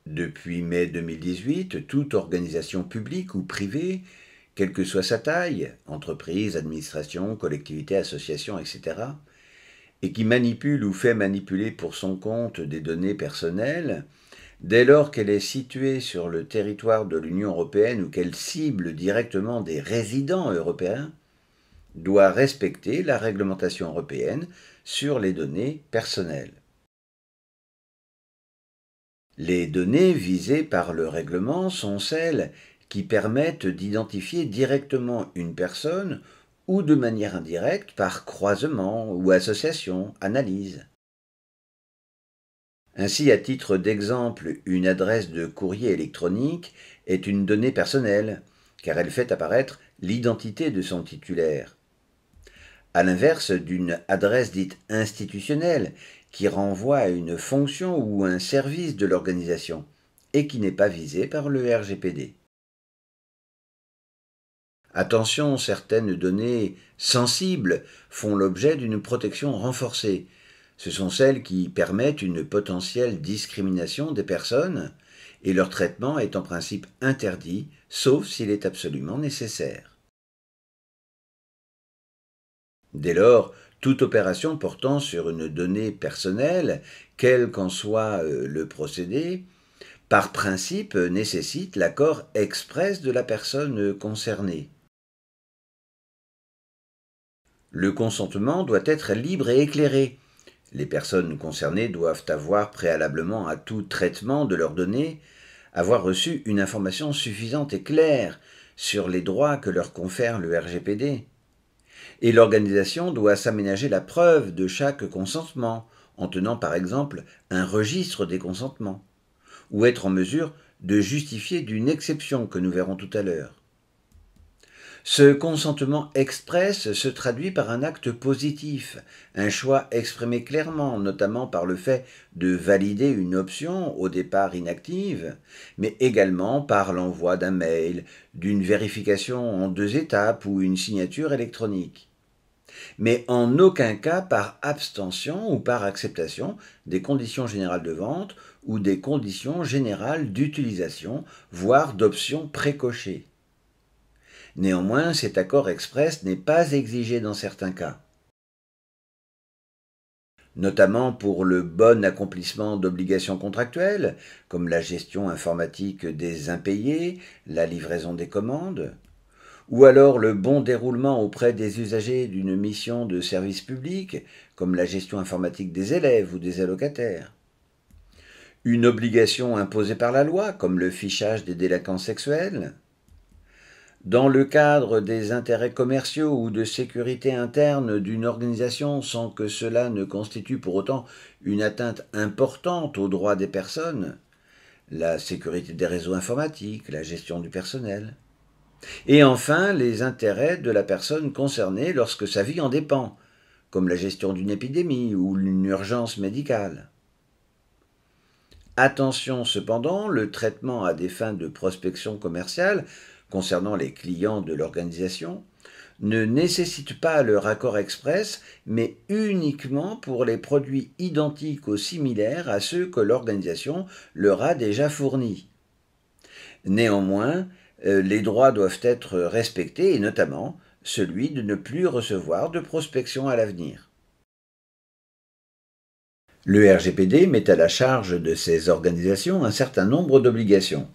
Depuis mai 2018, toute organisation publique ou privée, quelle que soit sa taille, entreprise, administration, collectivité, association, etc., et qui manipule ou fait manipuler pour son compte des données personnelles, dès lors qu'elle est située sur le territoire de l'Union européenne ou qu'elle cible directement des résidents européens, doit respecter la réglementation européenne sur les données personnelles. Les données visées par le règlement sont celles qui permettent d'identifier directement une personne ou de manière indirecte par croisement ou association, analyse. Ainsi, à titre d'exemple, une adresse de courrier électronique est une donnée personnelle, car elle fait apparaître l'identité de son titulaire. À l'inverse d'une adresse dite institutionnelle, qui renvoie à une fonction ou un service de l'organisation, et qui n'est pas visée par le RGPD. Attention, certaines données sensibles font l'objet d'une protection renforcée. Ce sont celles qui permettent une potentielle discrimination des personnes, et leur traitement est en principe interdit, sauf s'il est absolument nécessaire. Dès lors, toute opération portant sur une donnée personnelle, quel qu'en soit le procédé, par principe nécessite l'accord express de la personne concernée. Le consentement doit être libre et éclairé. Les personnes concernées doivent avoir préalablement à tout traitement de leurs données, avoir reçu une information suffisante et claire sur les droits que leur confère le RGPD. Et l'organisation doit s'aménager la preuve de chaque consentement, en tenant par exemple un registre des consentements, ou être en mesure de justifier d'une exception que nous verrons tout à l'heure. Ce consentement express se traduit par un acte positif, un choix exprimé clairement, notamment par le fait de valider une option au départ inactive, mais également par l'envoi d'un mail, d'une vérification en 2 étapes ou une signature électronique. Mais en aucun cas par abstention ou par acceptation des conditions générales de vente ou des conditions générales d'utilisation, voire d'options précochées. Néanmoins, cet accord express n'est pas exigé dans certains cas, notamment pour le bon accomplissement d'obligations contractuelles, comme la gestion informatique des impayés, la livraison des commandes, ou alors le bon déroulement auprès des usagers d'une mission de service public, comme la gestion informatique des élèves ou des allocataires. Une obligation imposée par la loi, comme le fichage des délinquants sexuels. Dans le cadre des intérêts commerciaux ou de sécurité interne d'une organisation sans que cela ne constitue pour autant une atteinte importante aux droits des personnes, la sécurité des réseaux informatiques, la gestion du personnel. Et enfin, les intérêts de la personne concernée lorsque sa vie en dépend, comme la gestion d'une épidémie ou une urgence médicale. Attention cependant, le traitement à des fins de prospection commerciale concernant les clients de l'organisation ne nécessite pas leur accord express, mais uniquement pour les produits identiques ou similaires à ceux que l'organisation leur a déjà fournis. Néanmoins, les droits doivent être respectés, et notamment celui de ne plus recevoir de prospection à l'avenir. Le RGPD met à la charge de ces organisations un certain nombre d'obligations.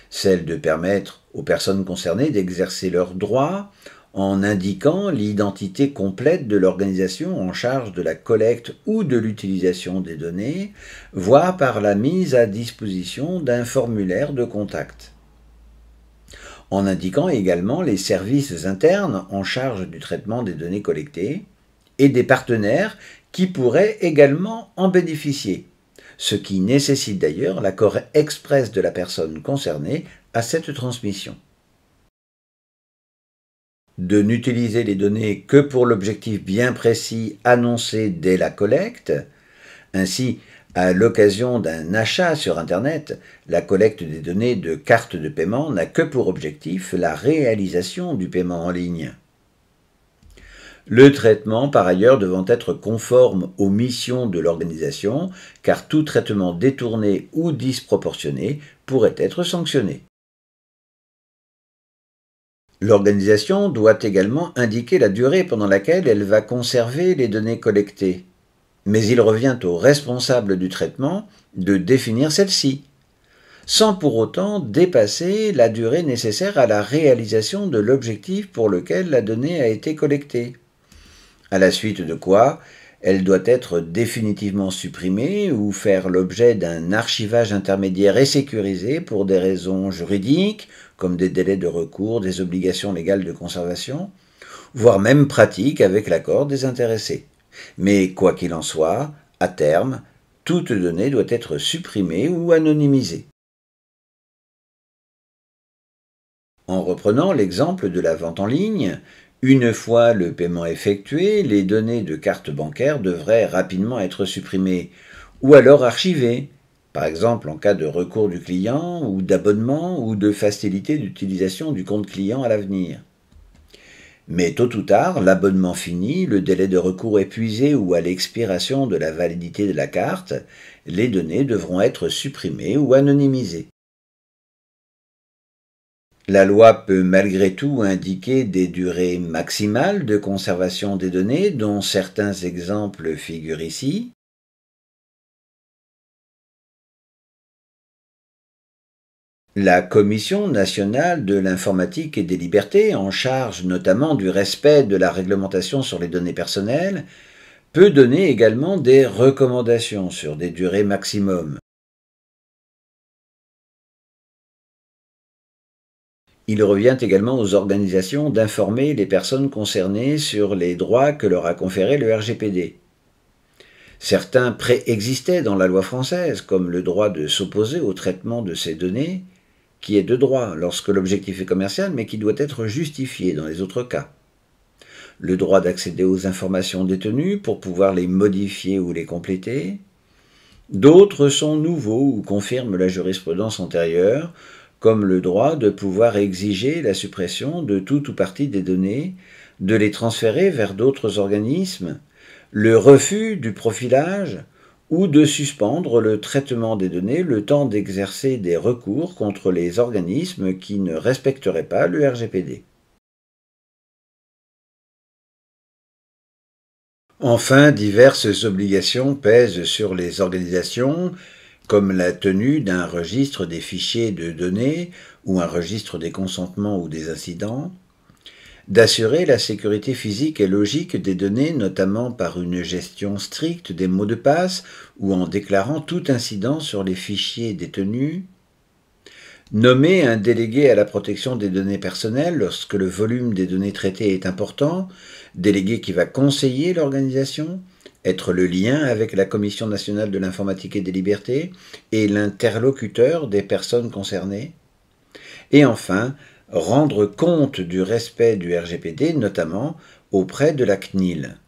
Celle de permettre aux personnes concernées d'exercer leurs droits en indiquant l'identité complète de l'organisation en charge de la collecte ou de l'utilisation des données, voire par la mise à disposition d'un formulaire de contact. En indiquant également les services internes en charge du traitement des données collectées et des partenaires qui pourraient également en bénéficier, ce qui nécessite d'ailleurs l'accord express de la personne concernée à cette transmission. De n'utiliser les données que pour l'objectif bien précis annoncé dès la collecte. Ainsi, à l'occasion d'un achat sur Internet, la collecte des données de carte de paiement n'a que pour objectif la réalisation du paiement en ligne. Le traitement, par ailleurs, devant être conforme aux missions de l'organisation, car tout traitement détourné ou disproportionné pourrait être sanctionné. L'organisation doit également indiquer la durée pendant laquelle elle va conserver les données collectées. Mais il revient au responsable du traitement de définir celle-ci, sans pour autant dépasser la durée nécessaire à la réalisation de l'objectif pour lequel la donnée a été collectée. À la suite de quoi, elle doit être définitivement supprimée ou faire l'objet d'un archivage intermédiaire et sécurisé pour des raisons juridiques, comme des délais de recours, des obligations légales de conservation, voire même pratiques avec l'accord des intéressés. Mais quoi qu'il en soit, à terme, toute donnée doit être supprimée ou anonymisée. En reprenant l'exemple de la vente en ligne, une fois le paiement effectué, les données de carte bancaire devraient rapidement être supprimées ou alors archivées, par exemple en cas de recours du client ou d'abonnement ou de facilité d'utilisation du compte client à l'avenir. Mais tôt ou tard, l'abonnement fini, le délai de recours épuisé ou à l'expiration de la validité de la carte, les données devront être supprimées ou anonymisées. La loi peut malgré tout indiquer des durées maximales de conservation des données, dont certains exemples figurent ici. La Commission nationale de l'informatique et des libertés, en charge notamment du respect de la réglementation sur les données personnelles, peut donner également des recommandations sur des durées maximum. Il revient également aux organisations d'informer les personnes concernées sur les droits que leur a conférés le RGPD. Certains préexistaient dans la loi française, comme le droit de s'opposer au traitement de ces données, qui est de droit lorsque l'objectif est commercial, mais qui doit être justifié dans les autres cas. Le droit d'accéder aux informations détenues pour pouvoir les modifier ou les compléter. D'autres sont nouveaux ou confirment la jurisprudence antérieure, comme le droit de pouvoir exiger la suppression de tout ou partie des données, de les transférer vers d'autres organismes, le refus du profilage ou de suspendre le traitement des données le temps d'exercer des recours contre les organismes qui ne respecteraient pas le RGPD. Enfin, diverses obligations pèsent sur les organisations, comme la tenue d'un registre des fichiers de données ou un registre des consentements ou des incidents, d'assurer la sécurité physique et logique des données, notamment par une gestion stricte des mots de passe ou en déclarant tout incident sur les fichiers détenus, nommer un délégué à la protection des données personnelles lorsque le volume des données traitées est important, délégué qui va conseiller l'organisation, être le lien avec la Commission nationale de l'informatique et des libertés et l'interlocuteur des personnes concernées, et enfin, rendre compte du respect du RGPD, notamment auprès de la CNIL.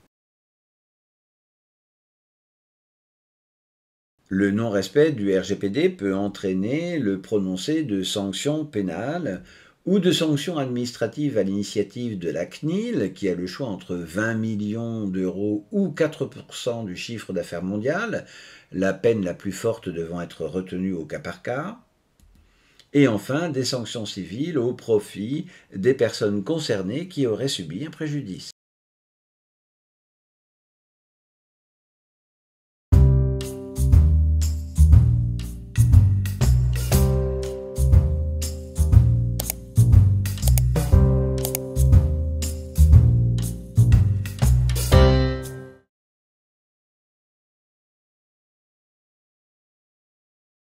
Le non-respect du RGPD peut entraîner le prononcé de sanctions pénales ou de sanctions administratives à l'initiative de la CNIL, qui a le choix entre 20 millions d'euros ou 4% du chiffre d'affaires mondial, la peine la plus forte devant être retenue au cas par cas. Et enfin, des sanctions civiles au profit des personnes concernées qui auraient subi un préjudice.